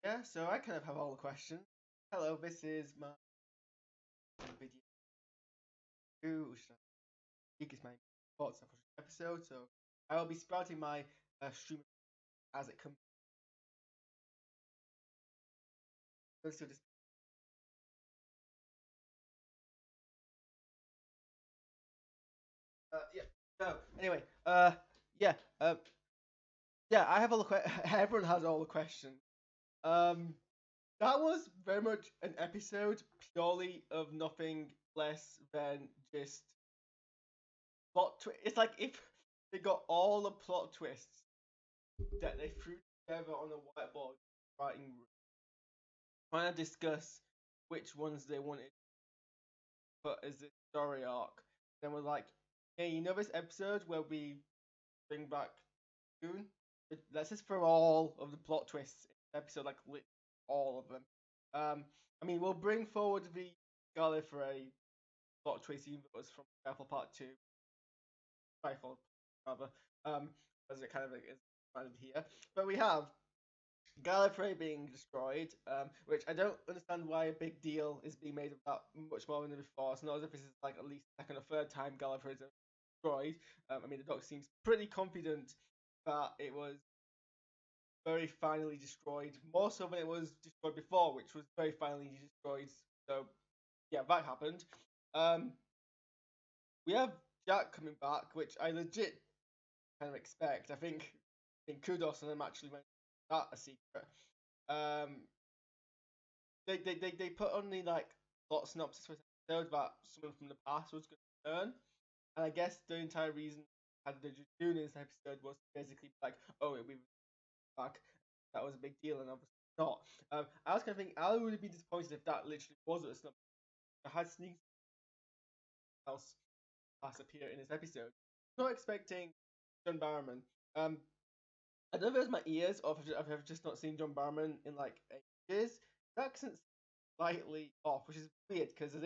Yeah, so I kind of have all the questions. Hello, this is my video. Which I think is my thoughts on the episode. So I will be sprouting my stream as it comes. Let's do this. Yeah. So anyway, yeah, yeah. I have all the everyone has all the questions. Um, that was very much an episode purely of nothing less than just plot twist. It's like if they got all the plot twists that they threw together on the whiteboard writing room, trying to discuss which ones they wanted to put as the story arc. Then we're like, hey, you know this episode where we bring back Judoon? Let's just throw all of the plot twists in the episode, like all of them. I mean, we'll bring forward the Gallifrey plot twist, even though it was from Skyfall Part 2. Skyfall, rather. As it kind of is found here. But we have Gallifrey being destroyed, which I don't understand why a big deal is being made about much more than before. It's not as if this is like at least second or third time Gallifrey is destroyed. I mean, the Doc seems pretty confident that it was very finally destroyed, more so than it was destroyed before, which was very finally destroyed. So, yeah, that happened. Um, we have Jack coming back, which I legit kind of expect. I think kudos on them actually making that a secret. Um, they put on the like plot synopsis for this episode that someone from the past was going to return, and I guess the entire reason I had the Judoon in this episode was basically like, oh, it'll be back. That was a big deal, and obviously not. I was kind of thinking I would be disappointed if that literally was a synopsis. I had sneaks else past appear in this episode. Not expecting John Barrowman. I don't know if it was my ears or if I've just not seen John Barrowman in like ages. The accent's slightly off, which is weird because it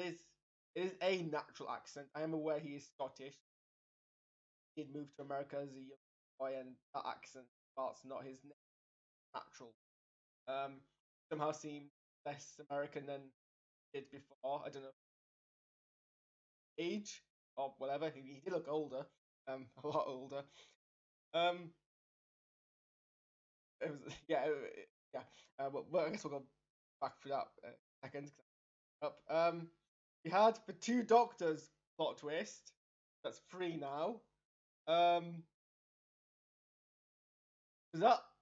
is a natural accent. I am aware he is Scottish. He had moved to America as a young boy, and that accent part's not his natural. Um, somehow seemed less American than he did before. I don't know, age or whatever. He did look older, a lot older. Um, it was yeah. But I guess we'll go back for that second. Up. We had the two doctors plot twist. That's three now. Um,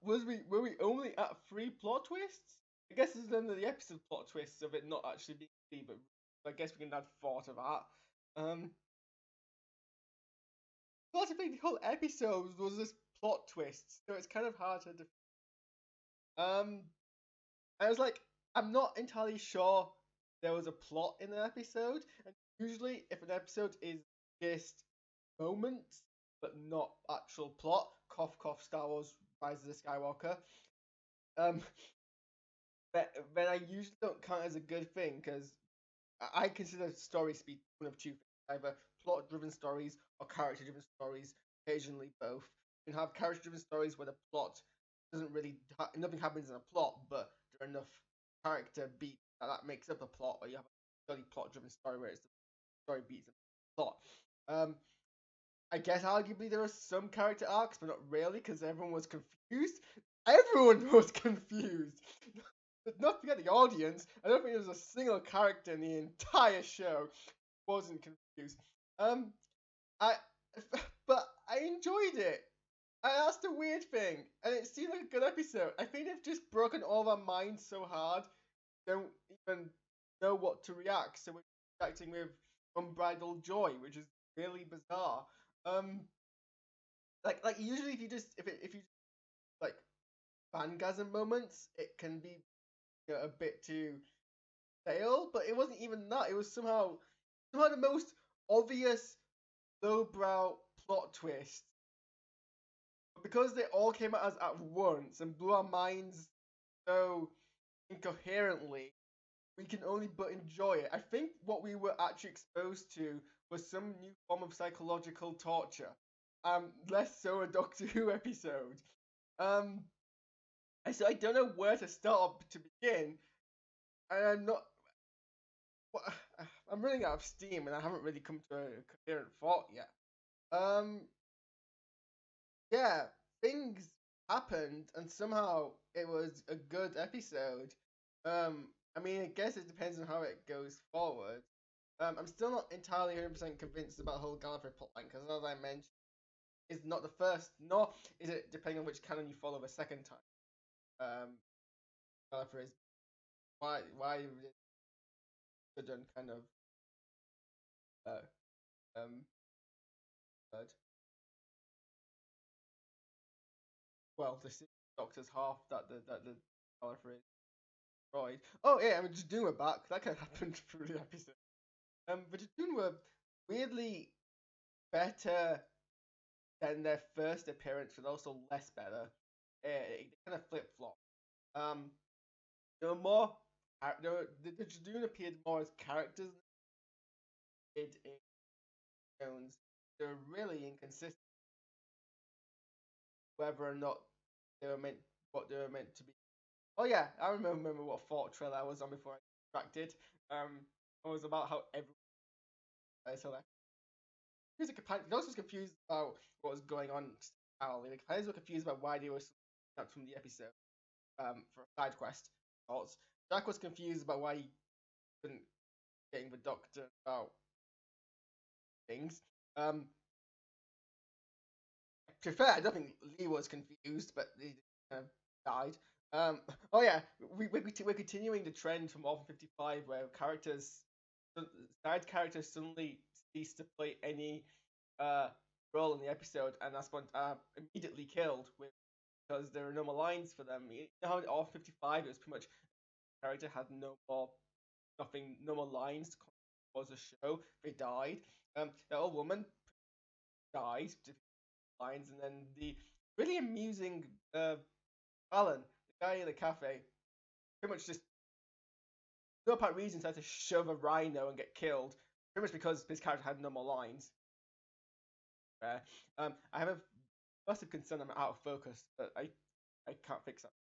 was we were we only at three plot twists? I guess it's then the episode plot twists of it not actually being three, but I guess we can add four to that. Basically the whole episode was this plot twist, so it's kind of hard to. Um, I was like, I'm not entirely sure there was a plot in an episode, and usually if an episode is just moments but not actual plot, cough cough Star Wars Rise of the Skywalker, um, then I usually don't count as a good thing because I consider story speed one of two things: either plot-driven stories or character-driven stories. Occasionally, both. You can have character-driven stories where the plot doesn't really nothing happens in a plot, but there are enough character beats that makes up a plot. Or you have a really plot-driven story where it's the story beats the plot. I guess arguably there are some character arcs, but not really because everyone was confused. Everyone was confused. Not forget the audience. I don't think there was a single character in the entire show wasn't confused. Um, I, but I enjoyed it. That's the weird thing, and it seemed like a good episode. I think they've just broken all of our minds so hard, don't even know what to react. So we're reacting with unbridled joy, which is really bizarre. Um, like usually if you like fangasm moments, it can be a bit too stale, but it wasn't even that. It was somehow the most obvious lowbrow plot twist. But because they all came at us at once and blew our minds so incoherently, we can only but enjoy it. I think what we were actually exposed to was some new form of psychological torture. Less so a Doctor Who episode. Um, And so I don't know where to start to begin, and I'm not. Well, I'm running out of steam, and I haven't really come to a coherent thought yet. Um, yeah, things happened, and somehow it was a good episode. I mean, I guess it depends on how it goes forward. I'm still not entirely 100% convinced about the whole Gallifrey plotline, because as I mentioned, it's not the first, nor is it depending on which canon you follow the second time. Gallifrey is why Judoon kind of uh, um, uh, well, the Doctor's half that the Gallifrey is destroyed. Oh yeah, I mean Judoon were back. That kind of happened through the episode. But Judoon were weirdly better than their first appearance, but also less better. They kind of flip flop. Um, they were more. The Judoon appeared more as characters than did in Jones. They were really inconsistent whether or not they were meant what they were meant to be. Oh yeah, I remember what Fort trailer I was on before I distracted. It was about how everyone so like he was a companion. He also was confused about what was going on. The companions were confused about why they were snapped from the episode. For a side quest. Thoughts. Jack was confused about why he couldn't getting the Doctor about things. To be fair, I don't think Lee was confused, but he kind of died. Oh yeah, we're continuing the trend from Orphan 55 where side characters suddenly cease to play any uh, role in the episode and are immediately killed because there are no more lines for them. You know how in Orphan 55 it was pretty much character had no more lines to cause the show. They died. The old woman died. Lines, and then the really amusing Alan, the guy in the cafe, pretty much just no apparent reason had to shove a rhino and get killed, pretty much because his character had no more lines. I have a massive concern I'm out of focus, but I can't fix that.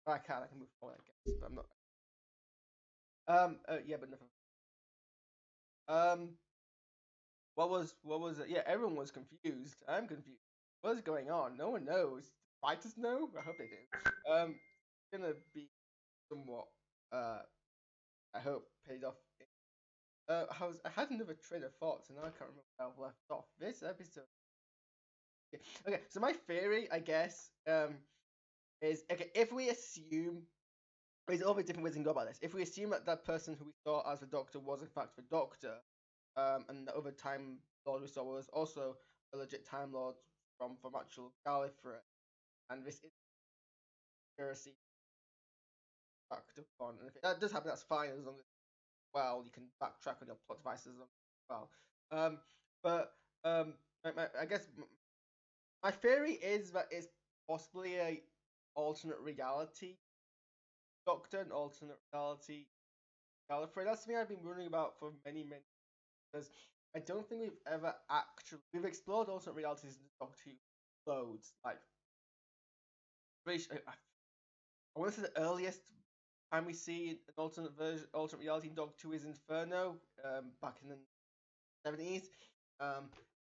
I can move forward, I guess, but I'm not. Yeah, but nothing. Um, what was it? Yeah, everyone was confused. I'm confused. What is going on? No one knows. Writers know? I hope they do. It's gonna be somewhat I hope paid off. I had another train of thoughts and now I can't remember where I left off. This episode. Okay, so my theory, I guess, is okay, if we assume there's all the different ways we can go about this. If we assume that that person who we saw as the Doctor was in fact the Doctor, and the other Time Lord we saw was also a legit Time Lord from actual Gallifrey, and this is conspiracy backed upon. And if that does happen, that's fine as long as well you can backtrack on your plot devices as well. But I guess my theory is that it's possibly a alternate reality Doctor, an alternate reality Gallifrey. That's something I've been wondering about for many because I don't think we've explored alternate realities in Doctor Who loads. Like, I want to say the earliest time we see an alternate reality in Doctor Who is Inferno, back in the 70s.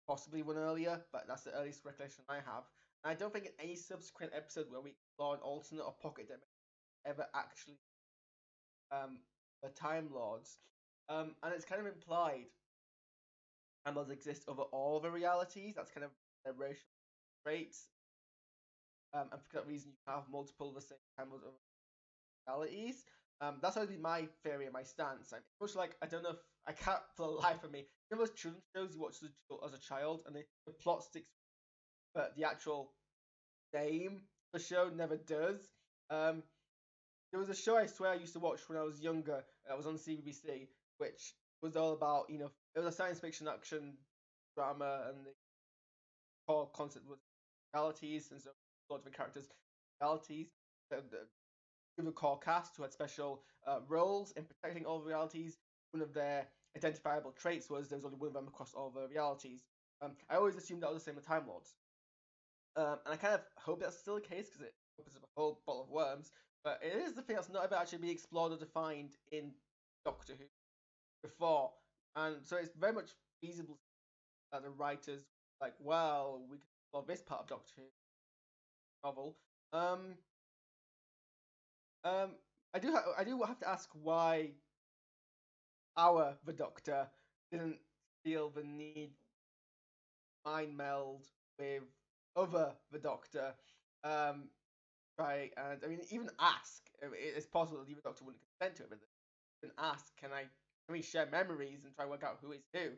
Possibly one earlier, but that's the earliest recollection I have. And I don't think in any subsequent episode where we explore an alternate or pocket dimension ever actually the Time Lords. And it's kind of implied Time Lords exist over all the realities. That's kind of their racial traits. And for that reason, you have multiple of the same Time Lords over realities. That's always been my theory and my stance. I'm much like I don't know if I can't for the life of me. You know those children's shows you watch as a child, and the plot sticks, but the actual name of the show never does. There was a show I swear I used to watch when I was younger. It was on CBBC, which was all about it was a science fiction action drama, and the core concept was realities, and so lots of characters, realities. The core cast who had special roles in protecting all the realities. One of their identifiable traits was there was only one of them across all the realities. I always assumed that was the same with Time Lords. And I kind of hope that's still the case because opens up a whole bottle of worms. But it is the thing that's not ever actually been explored or defined in Doctor Who before, and so it's very much feasible that the writers like, well, we can explore this part of Doctor Who novel. Um, um, I do have to ask why the Doctor didn't feel the need to mind meld with the Doctor. Um, right, and I mean, even ask. It's possible that the Doctor wouldn't consent to it, but even ask, can we share memories and try to work out who is who,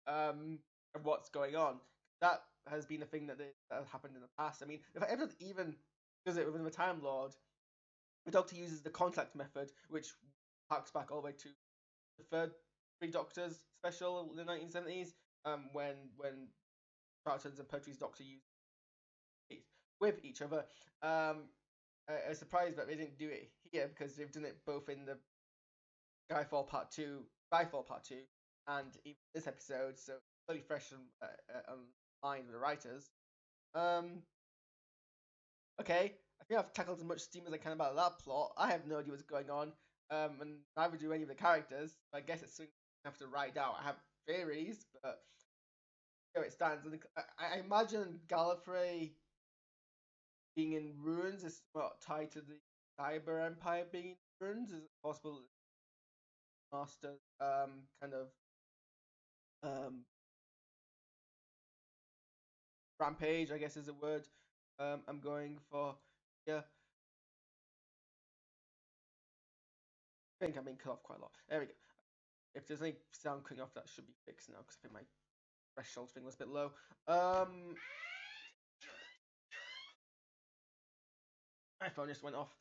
and what's going on? That has been a thing that has happened in the past. I mean, if ever even does it within the Time Lord, the Doctor uses the contact method, which harks back all the way to the third Three Doctors special in the 1970s, when Charlton's and Pertwee's Doctor used it with each other. I was surprised that they didn't do it here because they've done it both in the Skyfall Part 2, and even this episode, so it's really fresh on mind with the writers. Okay, I think I've tackled as much steam as I can about that plot. I have no idea what's going on, and neither do any of the characters. I guess it's something I have to write out. I have theories, but here it stands. And I imagine Gallifrey being in ruins is not tied to the Cyber Empire being in ruins. Is it possible Master kind of rampage, I guess is a word I'm going for. Yeah, I think I'm being cut off quite a lot. There we go. If there's any sound cutting off, that should be fixed now because I think my threshold thing was a bit low. My phone just went off.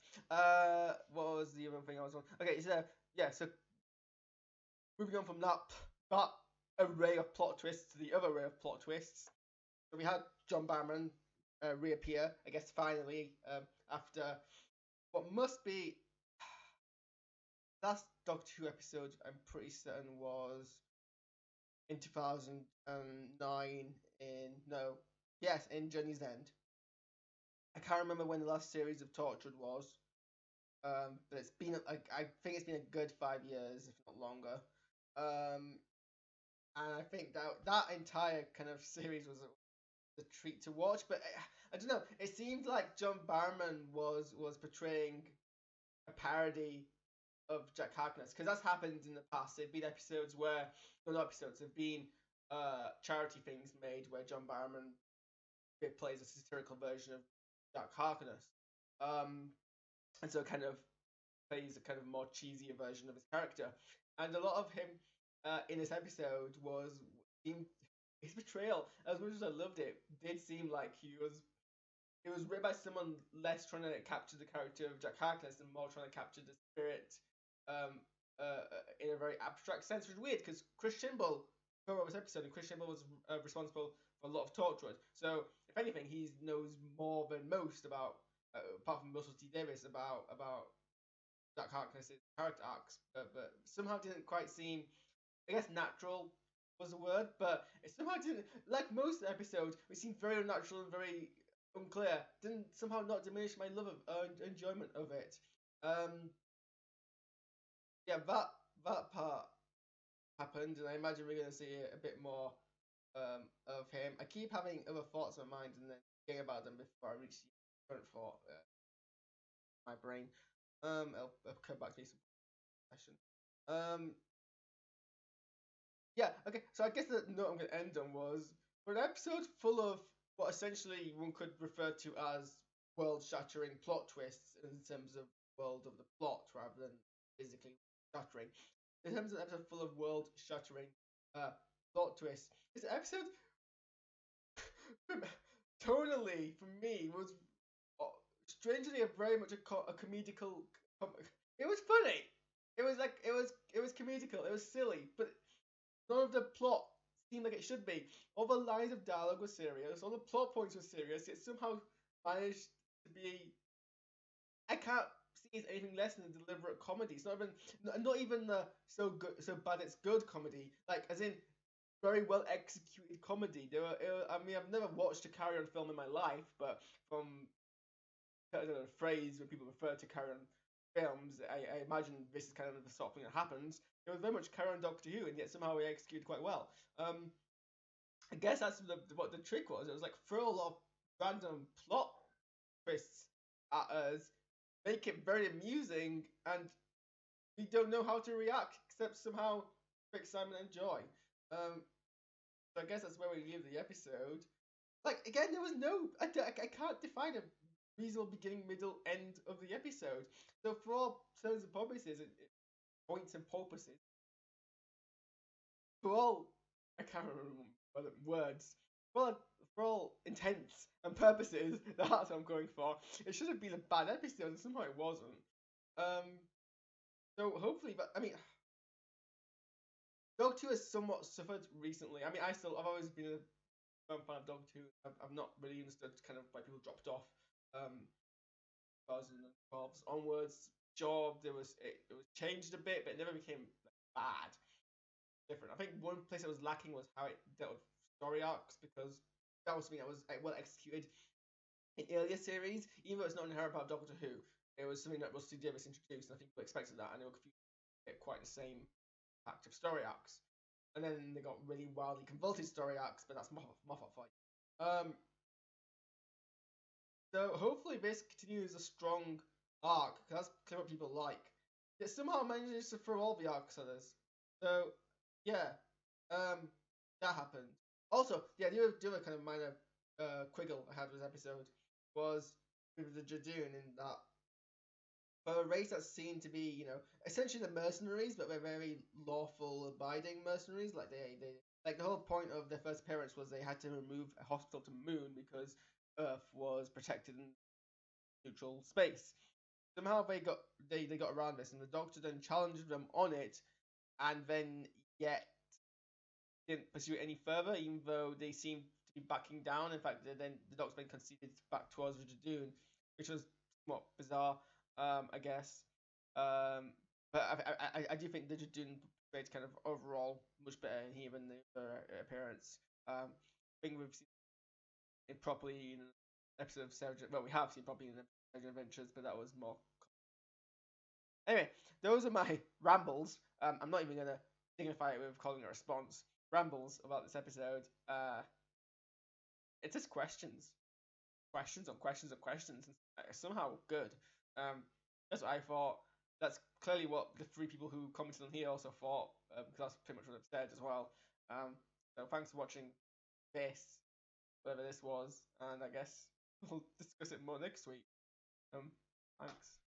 What was the other thing I was on? Okay, so yeah, so moving on from that array of plot twists to the other array of plot twists. So we had John Barrowman reappear, I guess finally, after what must be last Doctor Who episode. I'm pretty certain was in 2009. In Journey's End. I can't remember when the last series of Torchwood was, but it's been like I think it's been a good 5 years, if not longer. And I think that entire kind of series was a treat to watch. But I don't know. It seemed like John Barrowman was portraying a parody of Jack Harkness, because that's happened in the past. There've been episodes where, well, not episodes, there've been charity things made where John Barrowman plays a satirical version of Jack Harkness, and so kind of plays a kind of more cheesier version of his character. And a lot of him in this episode his betrayal, as much as I loved it, did seem like it was written by someone less trying to capture the character of Jack Harkness and more trying to capture the spirit in a very abstract sense, which is weird because Chris Chibnall co-wrote this episode, and Chris Chibnall was responsible for a lot of Torchwood. So, if anything, he knows more than most about, apart from Russell T Davies, about Jack Harkness's character arcs, but somehow didn't quite seem, I guess, natural was the word, but it somehow didn't, like most episodes, it seemed very unnatural and very unclear. Didn't somehow not diminish my love of enjoyment of it. Yeah, that part happened, and I imagine we're gonna see a bit more of him. I keep having other thoughts in mind and then thinking about them before I reach the current thought. My brain. I'll come back to this question. Yeah, okay. So I guess the note I'm gonna end on was for an episode full of what essentially one could refer to as world-shattering plot twists in terms of world of the plot rather than physically shattering. In terms of an episode full of world-shattering plot twists, this episode tonally for me was strangely very much a comedical. It was funny. It was like it was comedical. It was silly, but none of the plot seemed like it should be. All the lines of dialogue were serious. All the plot points were serious. It somehow managed to be. I can't see as anything less than a deliberate comedy. It's not even the so bad it's good comedy. Like as in very well executed comedy. I mean, I've never watched a Carry On film in my life, but from a phrase when people refer to current films. I imagine this is kind of the sort of thing that happens. It was very much current Doctor Who, and yet somehow we executed quite well. I guess that's what the trick was. It was like throw a lot of random plot twists at us, make it very amusing, and we don't know how to react except somehow for excitement and joy. So I guess that's where we leave the episode. Like again, there was no. I can't define a reasonable beginning, middle, end of the episode. So for all intents and purposes, points and purposes, for all I can't remember words. Well, for all intents and purposes, that's what I'm going for. It should have been a bad episode, and somehow it wasn't. So hopefully, but I mean, Doctor Who has somewhat suffered recently. I mean, I've always been a fan of Doctor Who. I've not really understood kind of why people dropped off. 2012 onwards. Job it was changed a bit, but it never became like, bad. Different. I think one place that was lacking was how it dealt with story arcs, because that was something that was well executed in earlier series, even though it's not inherent part of Doctor Who. It was something that Rusty Davis introduced, and I think people expected that, and they were confused quite the same fact of story arcs. And then they got really wildly convoluted story arcs, but that's Moffat for you. So hopefully this continues a strong arc, because that's clearly what people like. It somehow manages to throw all the arcs at us. So yeah, that happened. Also, yeah, the other kind of minor quiggle I had with this episode was with the Judoon, in that for a race that's seen to be, essentially the mercenaries, but they're very lawful abiding mercenaries. Like they like the whole point of their first appearance was they had to remove a hospital to Moon because Earth was protected in neutral space. Somehow they got around this, and the Doctor then challenged them on it, and then yet didn't pursue it any further, even though they seemed to be backing down. In fact, then the Doctor then conceded back towards Judoon, which was somewhat bizarre, I guess. But I do think the Judoon portrayed kind of overall much better in here than the appearance. I think we've seen it properly in an episode of Savage. Well, we have seen properly in the Savage Adventures, but that was more. Anyway, those are my rambles. I'm not even gonna dignify it with calling it a response. Rambles about this episode. It's just questions on questions on questions, and somehow good. That's what I thought. That's clearly what the three people who commented on here also thought, because that's pretty much what I've said as well. So thanks for watching this, whatever this was, and I guess we'll discuss it more next week. Thanks.